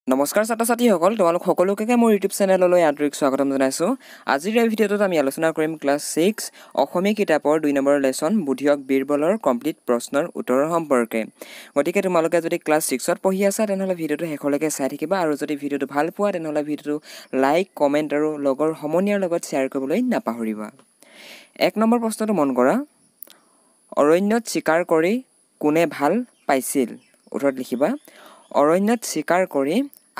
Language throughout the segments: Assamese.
নমস্কাৰ ছাত্ৰ-ছাত্ৰীসকল, তোমালোক সকলোকে মোৰ ইউটিউব চেনেললৈ আন্তৰিক স্বাগতম জনাইছোঁ। আজিৰ এই ভিডিঅ'টোত আমি আলোচনা কৰিম ক্লাছ 6 অসমীয়া কিতাপৰ 2 নম্বৰ লেচন বুদ্ধিয়ক বীৰবলৰ কমপ্লিট প্ৰশ্নৰ উত্তৰৰ সম্পৰ্কে। গতিকে তোমালোকে যদি ক্লাছ 6ত পঢ়ি আছা তেনেহ'লে ভিডিঅ'টো শেষলৈকে চাই থাকিবা আৰু যদি ভিডিঅ'টো ভাল পোৱা তেনেহ'লে ভিডিঅ'টো লাইক, কমেণ্ট আৰু লগৰ সমনীয়াৰ লগত শ্বেয়াৰ কৰিবলৈ নাপাহৰিবা। 1 নম্বৰ প্ৰশ্নটো মন কৰা। অৰণ্যত চিকাৰ কৰি কোনে ভাল পাইছিল? উত্তৰত লিখিবা। অৰণ্যত চিকাৰ কৰি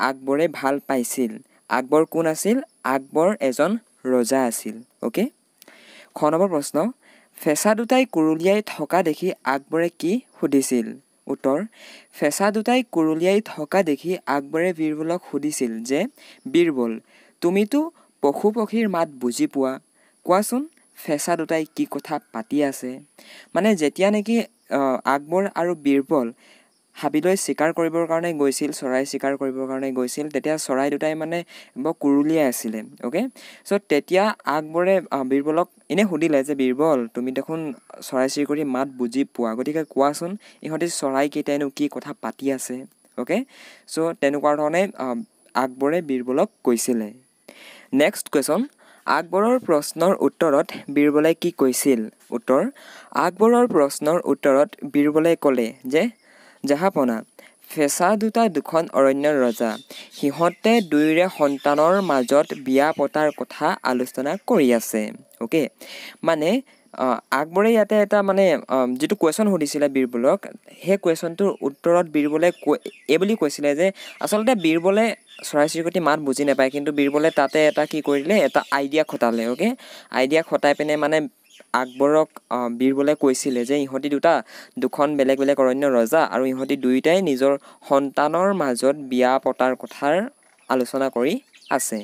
আকবৰে ভাল পাইছিল। আকবৰ কোন আছিল? আকবৰ এজন ৰজা আছিল। অ'কে। খ নম্বৰ প্ৰশ্ন। ফেঁচা দুটাই কুৰুলিয়াই থকা দেখি আকবৰে কি সুধিছিল? উত্তৰ। ফেঁচা দুটাই কুৰুলিয়াই থকা দেখি আকবৰে বীৰবলক সুধিছিল যে বীৰবল, তুমিতো পশু পক্ষীৰ মাত বুজি পোৱা, কোৱাচোন ফেঁচা দুটাই কি কথা পাতি আছে? মানে যেতিয়া নেকি আকবৰ আৰু বীৰবল হাবিলৈ চিকাৰ কৰিবৰ কাৰণে গৈছিল, চৰাই চিকাৰ কৰিবৰ কাৰণে গৈছিল, তেতিয়া চৰাই দুটাই মানে বৰ কুৰুলিয়াই আছিলে। অ'কে। চ' তেতিয়া আকবৰে বীৰবলক এনেই সুধিলে যে বীৰবল, তুমি দেখোন চৰাই চিৰিকটি মাত বুজি পোৱা, গতিকে কোৱাচোন ইহঁতি চৰাইকেইটাইনো কি কথা পাতি আছে? অ'কে। চ' তেনেকুৱা ধৰণে আকবৰে বীৰবলক কৈছিলে। Next question. আকবৰৰ প্ৰশ্নৰ উত্তৰত বীৰবলে কি কৈছিল? উত্তৰ। আকবৰৰ প্ৰশ্নৰ উত্তৰত বীৰবলে ক'লে যে জাহাপনা, ফেঁচা দুটা দুখন অৰণ্যৰ ৰজা, সিহঁতে দুয়োৰে সন্তানৰ মাজত বিয়া পতাৰ কথা আলোচনা কৰি আছে। অ'কে। মানে আকবৰে ইয়াতে এটা মানে যিটো কুৱেশ্যন সুধিছিলে বীৰবলক, সেই কুৱেশ্যনটোৰ উত্তৰত বীৰবলে এই বুলি কৈছিলে যে আচলতে বীৰবলে চৰাই চিৰিকটি মাত বুজি নাপায়, কিন্তু বীৰবলে তাতে এটা কি কৰিলে, এটা আইডিয়া খটালে। অ'কে। আইডিয়া খটাই পিনে মানে আকবৰক বীৰবলে কৈছিলে যে ইহঁতি দুখন বেলেগ বেলেগ অৰণ্যৰ ৰজা আৰু ইহঁতি দুয়োটাই নিজৰ সন্তানৰ মাজত বিয়া পতাৰ কথাৰ আলোচনা কৰি আছে।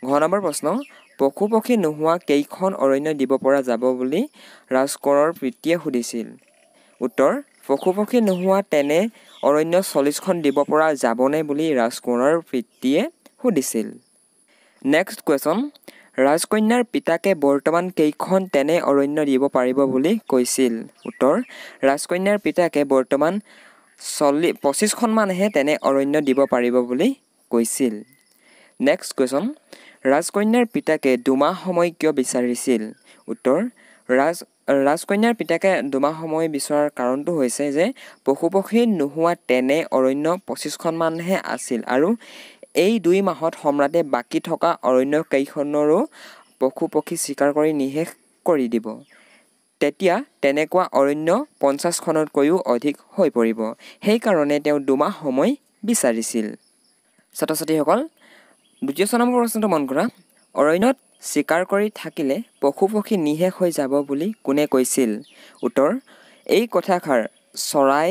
ঘ নম্বৰ প্ৰশ্ন। পশু পক্ষী নোহোৱা কেইখন অৰণ্য দিব পৰা যাব বুলি ৰাজকোঁৱৰৰ পিতৃয়ে সুধিছিল? উত্তৰ। পশু পক্ষী নোহোৱা তেনে অৰণ্য 40খন দিব পৰা যাবনে বুলি ৰাজকোঁৱৰৰ পিতৃয়ে সুধিছিল। Next question. ৰাজকন্যাৰ পিতাকে বৰ্তমান কেইখন তেনে অৰণ্য দিব পাৰিব বুলি কৈছিল? উত্তৰ। ৰাজকন্যাৰ পিতাকে বৰ্তমান 25খনমানহে তেনে অৰণ্য দিব পাৰিব বুলি কৈছিল। Next question. ৰাজকন্যাৰ পিতাকে দুমাহ সময় কিয় বিচাৰিছিল? উত্তৰ। ৰাজকন্যাৰ পিতাকে দুমাহ সময় বিচৰাৰ কাৰণটো হৈছে যে পশু পক্ষী নোহোৱা তেনে অৰণ্য 25খনমানহে আছিল আৰু এই 2 মাহত সম্ৰাটে বাকী থকা অৰণ্য কেইখনৰো পশু পক্ষী চিকাৰ কৰি নিশেষ কৰি দিব। তেতিয়া তেনেকুৱা অৰণ্য 50খনতকৈও অধিক হৈ পৰিব। সেইকাৰণে তেওঁ দুমাহ সময় বিচাৰিছিল। ছাত্ৰ-ছাত্ৰীসকল, দ্বিতীয় নম্বৰ প্ৰশ্নটো মন কৰা। অৰণ্যত চিকাৰ কৰি থাকিলে পশু পক্ষী নিশেষ হৈ যাব বুলি কোনে কৈছিল? উত্তৰ। এই কথাষাৰ চৰাই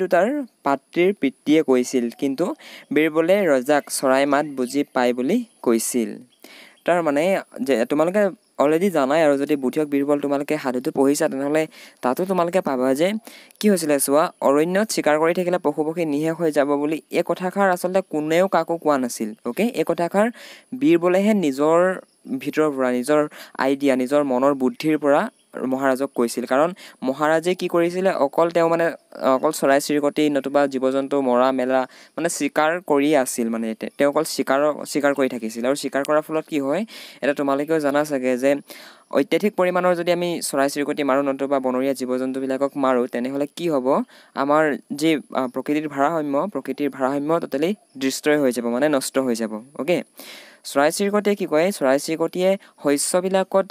দুটাৰ পাত্ৰীৰ পিতৃয়ে কৈছিল, কিন্তু বীৰবলে ৰজাক চৰাই মাত বুজি পায় বুলি কৈছিল। তাৰ মানে যে তোমালোকে অলৰেডি জানাই, আৰু যদি বুদ্ধিয়ক বীৰবল তোমালোকে সাধুটো পঢ়িছা তেনেহ'লে তাতো তোমালোকে পাবা যে কি হৈছিলে চোৱা, অৰণ্যত চিকাৰ কৰি থাকিলে পশু পক্ষী নিশেষ হৈ যাব বুলি এই কথাষাৰ আচলতে কোনেও কাকো কোৱা নাছিল। অ'কে। এই কথাষাৰ বীৰবলেহে নিজৰ ভিতৰৰ পৰা, নিজৰ আইডিয়া, নিজৰ মনৰ বুদ্ধিৰ পৰা মহাৰাজক কৈছিল। কাৰণ মহাৰাজে কি কৰিছিলে, অকল চৰাই চিৰিকটি নতুবা জীৱ জন্তু মৰা মেলা মানে চিকাৰ কৰিয়ে আছিল। মানে তেওঁ অকল চিকাৰ কৰি থাকিছিল, আৰু চিকাৰ কৰাৰ ফলত কি হয়, এটা তোমালোকেও জানা চাগে যে অত্যাধিক পৰিমাণৰ যদি আমি চৰাই চিৰিকটি মাৰোঁ নতুবা বনৰীয়া জীৱ জন্তুবিলাকক মাৰোঁ, তেনেহ'লে কি হ'ব, আমাৰ যি প্ৰকৃতিৰ ভাৰসাম্য টোটেলি ডিষ্ট্ৰয় হৈ যাব, মানে নষ্ট হৈ যাব। অ'কে। চৰাই চিৰিকটিয়ে কি কৰে, চৰাই চিৰিকটিয়ে শস্যবিলাকত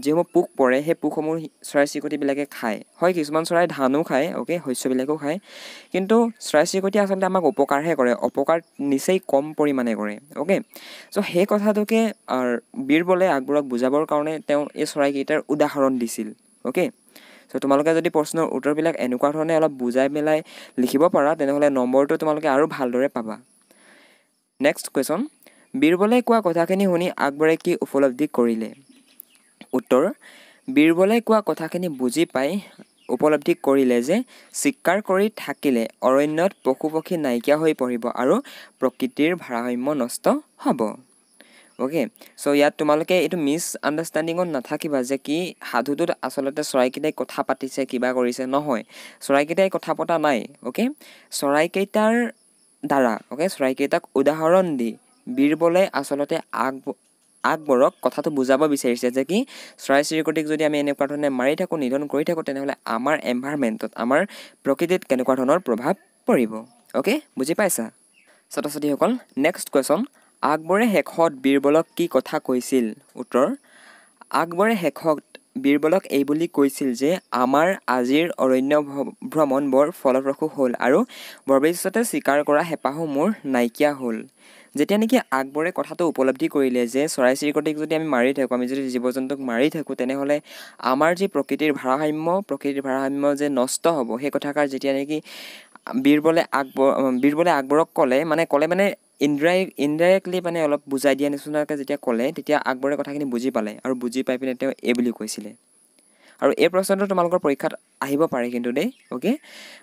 যিসমূহ পোক পৰে সেই পোকসমূহ চৰাই চিৰিকটিবিলাকে খায়। হয়, কিছুমান চৰাই ধানো খায়, অ'কে, শস্যবিলাকো খায়, কিন্তু চৰাই চিৰিকটিয়ে আচলতে আমাক উপকাৰহে কৰে, অপকাৰ নিচেই কম পৰিমাণে কৰে। অ'কে। চ' সেই কথাটোকে বীৰবলে আকবৰক বুজাবৰ কাৰণে তেওঁ এই চৰাইকেইটাৰ উদাহৰণ দিছিল। অ'কে। চ' তোমালোকে যদি প্ৰশ্নৰ উত্তৰবিলাক এনেকুৱা ধৰণে অলপ বুজাই মেলাই লিখিব পাৰা তেনেহ'লে নম্বৰটো তোমালোকে আৰু ভালদৰে পাবা। Next question. বীৰবলে কোৱা কথাখিনি শুনি আকবৰে কি উপলব্ধি কৰিলে? উত্তৰ। বীৰবলে কোৱা কথাখিনি বুজি পাই উপলব্ধি কৰিলে যে চিকাৰ কৰি থাকিলে অৰণ্যত পশু পক্ষী নাইকিয়া হৈ পৰিব আৰু প্ৰকৃতিৰ ভাৰসাম্য নষ্ট হ'ব। অ'কে। চ' ইয়াত তোমালোকে এইটো মিছআণ্ডাৰষ্টেণ্ডিঙত নাথাকিবা যে কি সাধুটোত আচলতে চৰাইকেইটাই কথা পাতিছে, কিবা কৰিছে। নহয়, চৰাইকেইটাই কথা পতা নাই। অ'কে। চৰাইকেইটাৰ দ্বাৰা ওকে চৰাইকেইটাক উদাহৰণ দি বীৰবলে আচলতে আকবৰক কথাটো বুজাব বিচাৰিছে যে কি চৰাই চিৰিকটিক যদি আমি এনেকুৱা ধৰণে মাৰি থাকোঁ নিধন কৰি থাকোঁ তেনেহ'লে আমাৰ এনভাইৰমেণ্টত আমাৰ প্ৰকৃতিত কেনেকুৱা ধৰণৰ প্ৰভাৱ পৰিব অ'কে বুজি পাইছা ছাত্ৰ ছাত্ৰীসকল নেক্সট কুৱেশ্যন আকবৰে শেষত বীৰবলক কি কথা কৈছিল উত্তৰ আকবৰে শেষত বীৰবলক এই বুলি কৈছিল যে আমাৰ আজিৰ অৰণ্য ভ্ৰমণ বৰ ফলপ্ৰসূ হ'ল আৰু ভৱিষ্যতে চিকাৰ কৰা হেঁপাহো মোৰ নাইকিয়া হ'ল যেতিয়া নেকি আকবৰে কথাটো উপলব্ধি কৰিলে যে চৰাই চিৰিকটিক যদি আমি মাৰি থাকোঁ আমি যদি জীৱ জন্তুক মাৰি থাকোঁ তেনেহ'লে আমাৰ যি প্ৰকৃতিৰ ভাৰসাম্য যে নষ্ট হ'ব সেই কথাষাৰ যেতিয়া নেকি বীৰবলে আকবৰক ক'লে ইনডাইৰেক্টলি মানে অলপ বুজাই দিয়া নিচিনাকৈ যেতিয়া ক'লে তেতিয়া আকবৰে কথাখিনি বুজি পালে আৰু বুজি পাই পিনে তেওঁ এই বুলি কৈছিলে আৰু এই প্ৰশ্নটো তোমালোকৰ পৰীক্ষাত আহিব পাৰে কিন্তু দেই অ'কে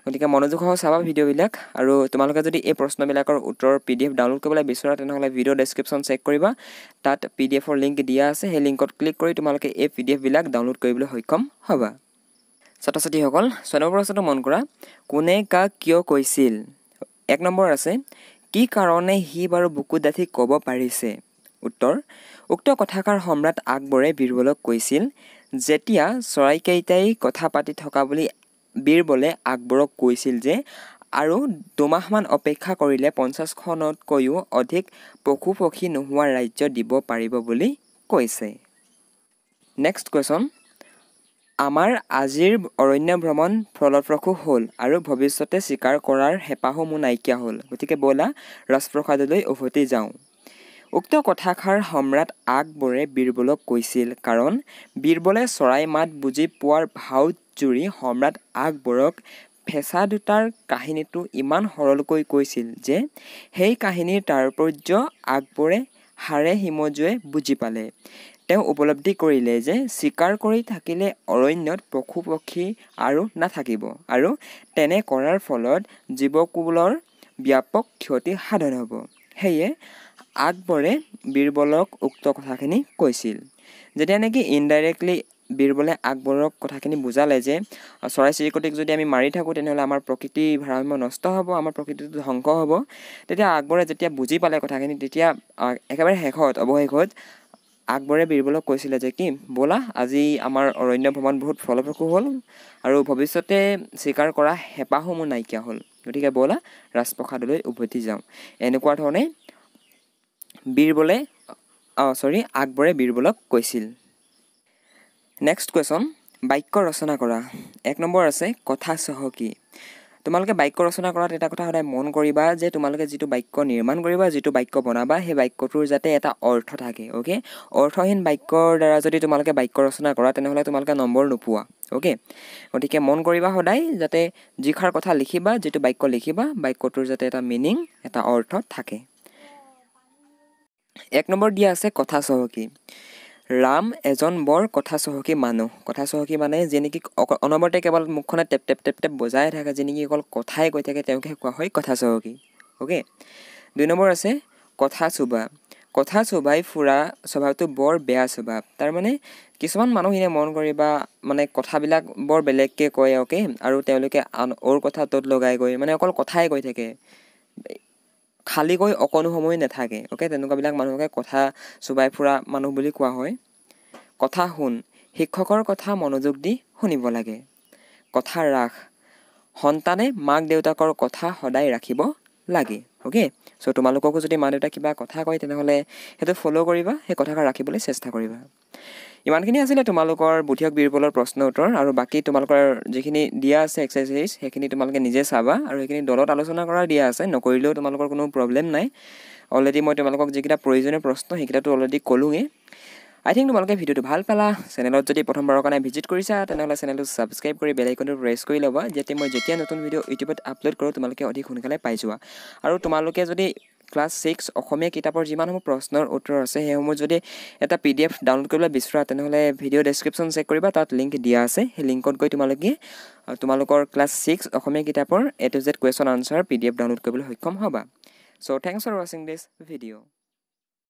গতিকে মনোযোগ সহ চাবা ভিডিঅ'বিলাক আৰু তোমালোকে যদি এই প্ৰশ্নবিলাকৰ উত্তৰ PDF ডাউনলোড কৰিবলৈ বিচৰা তেনেহ'লে ভিডিঅ' ডেছক্ৰিপশ্যন চেক কৰিবা তাত PDFৰ লিংক দিয়া আছে সেই লিংকত ক্লিক কৰি তোমালোকে এই PDFবিলাক ডাউনলোড কৰিবলৈ সক্ষম হ'বা ছাত্ৰ ছাত্ৰীসকল 6 নম্বৰ প্ৰশ্নটো মন কৰা কোনে কাক কিয় কৈছিল 1 নম্বৰ আছে কি কাৰণে সি বাৰু বুকু ডাঠি ক'ব পাৰিছে উত্তৰ উক্ত কথাষাৰ সম্ৰাট আকবৰে বীৰবলক কৈছিল যেতিয়া চৰাইকেইটাই কথা পাতি থকা বুলি বীৰবলে আকবৰক কৈছিল যে আৰু 2 মাহমান অপেক্ষা কৰিলে 50খনতকৈও অধিক পশু পক্ষী নোহোৱা ৰাজ্য দিব পাৰিব বুলি কৈছে নেক্সট কুৱেশ্যন আমাৰ আজিৰ অৰণ্য ভ্ৰমণ ফলপ্ৰসূ হ'ল আৰু ভৱিষ্যতে চিকাৰ কৰাৰ হেঁপাহো মোৰ নাইকিয়া হ'ল গতিকে ব'লা ৰাজপ্ৰসাদলৈ উভতি যাওঁ উক্ত কথাষাৰ সম্ৰাট আকবৰে বীৰবলক কৈছিল কাৰণ বীৰবলে চৰাই মাত বুজি পোৱাৰ ভাও জুৰি সম্ৰাট আকবৰক ফেঁচা দুটাৰ কাহিনীটো ইমান সৰলকৈ কৈছিল যে সেই কাহিনীৰ তাৎপৰ্য আকবৰে হাড়ে হিমজুৱে বুজি পালে তেওঁ উপলব্ধি কৰিলে যে চিকাৰ কৰি থাকিলে অৰণ্যত পশু পক্ষী আৰু নাথাকিব আৰু তেনে কৰাৰ ফলত জীৱকুলৰ ব্যাপক ক্ষতি সাধন হ'ব সেয়ে আকবৰে বীৰবলক উক্ত কথাখিনি কৈছিল যেতিয়া নেকি ইনডাইৰেক্টলি বীৰবলে আকবৰক কথাখিনি বুজালে যে চৰাই চিৰিকটিক যদি আমি মাৰি থাকোঁ তেনেহ'লে আমাৰ প্ৰকৃতিৰ ভাৰসাম্য নষ্ট হ'ব আমাৰ প্ৰকৃতিটো ধ্বংস হ'ব তেতিয়া আকবৰে যেতিয়া বুজি পালে কথাখিনি তেতিয়া একেবাৰে অৱশেষত আকবৰে বীৰবলক কৈছিলে যে কি ব'লা আজি আমাৰ অৰণ্য ভ্ৰমণ বহুত ফলপ্ৰসূ হ'ল আৰু ভৱিষ্যতে চিকাৰ কৰা হেঁপাহো মোৰ নাইকিয়া হ'ল গতিকে ব'লা ৰাজপ্ৰসাদলৈ উভতি যাওঁ এনেকুৱা ধৰণে আকবৰে বীৰবলক কৈছিল নেক্সট কুৱেশ্যন বাক্য ৰচনা কৰা 1 নম্বৰ আছে কথা চহকী তোমালোকে বাক্য ৰচনা কৰাত এটা কথা সদায় মন কৰিবা যে তোমালোকে যিটো বাক্য নিৰ্মাণ কৰিবা যিটো বাক্য বনাবা সেই বাক্যটোৰ যাতে এটা অৰ্থ থাকে অ'কে অৰ্থহীন বাক্যৰ দ্বাৰা যদি তোমালোকে বাক্য ৰচনা কৰা তেনেহ'লে তোমালোকে নম্বৰ নোপোৱা অ'কে গতিকে মন কৰিবা সদায় যাতে যিষাৰ কথা লিখিবা যিটো বাক্য লিখিবা বাক্যটোৰ যাতে এটা মিনিং এটা অৰ্থ থাকে 1 নম্বৰ দিয়া আছে কথা চহকী ৰাম এজন বৰ কথা চহকী মানুহ কথা চহকী মানে যে নেকি অনবৰতে কেৱল মুখখনে টেপ টেপ টেপ টেপ বজাই থাকে যে নেকি অকল কথাই কৈ থাকে তেওঁকে কোৱা হয় কথা চহকী অ'কে 2 নম্বৰ আছে কথা চুবাই ফুৰা স্বভাৱটো বৰ বেয়া স্বভাৱ তাৰমানে কিছুমান মানুহ এনে মন কৰিবা মানে কথাবিলাক বৰ বেলেগকৈ কয় অ'কে আৰু তেওঁলোকে ওৰ কথা তত লগাই গৈ মানে অকল কথাই কৈ থাকে খালীকৈ অকণো সময় নাথাকে অ'কে তেনেকুৱাবিলাক মানুহকে কথা চুবাই ফুৰা মানুহ বুলি কোৱা হয় কথা শুন শিক্ষকৰ কথা মনোযোগ দি শুনিব লাগে কথা ৰাখ সন্তানে মাক দেউতাকৰ কথা সদায় ৰাখিব লাগে অ'কে চ' তোমালোককো যদি মা দেউতাক কিবা কথা কয় তেনেহ'লে সেইটো ফ'ল' কৰিবা সেই কথাষাৰ ৰাখিবলৈ চেষ্টা কৰিবা ইমানখিনি আছিলে তোমালোকৰ বুধিয়ক বীৰবলৰ প্ৰশ্ন উত্তৰ আৰু বাকী তোমালোকৰ যিখিনি দিয়া আছে এক্সাৰচাইজ সেইখিনি তোমালোকে নিজে চাবা আৰু সেইখিনি দলত আলোচনা কৰা দিয়া আছে নকৰিলেও তোমালোকৰ কোনো প্ৰব্লেম নাই অলৰেডি মই তোমালোকক যিকেইটা প্ৰয়োজনীয় প্ৰশ্ন সেইকেইটাতো অলৰেডি ক'লোঁৱেই আই থিংক তোমালোকে ভিডিঅ'টো ভাল পালা চেনেলত যদি প্ৰথমবাৰৰ কাৰণে ভিজিট কৰিছা তেনেহ'লে চেনেলটো ছাবস্ক্ৰাইব কৰি বেল আইকনটো প্ৰেছ কৰি ল'বা যাতে মই যেতিয়া নতুন ভিডিঅ' ইউটিউবত আপলোড কৰোঁ তোমালোকে অধিক সোনকালে পাই যোৱা আৰু তোমালোকে যদি ক্লাছ 6 অসমীয়া কিতাপৰ যিমানসমূহ প্ৰশ্নৰ উত্তৰ আছে সেইসমূহ যদি এটা PDF ডাউনলোড কৰিবলৈ বিচৰা তেনেহ'লে ভিডিঅ' ডেছক্ৰিপশ্যন চেক কৰিবা তাত লিংক দিয়া আছে সেই লিংকত গৈ তোমালোকৰ ক্লাছ 6 অসমীয়া কিতাপৰ A to Z question answer PDF download কৰিবলৈ সক্ষম হ'বা চ' থেংকছ ফৰ ৱাচিং দিছ ভিডিঅ'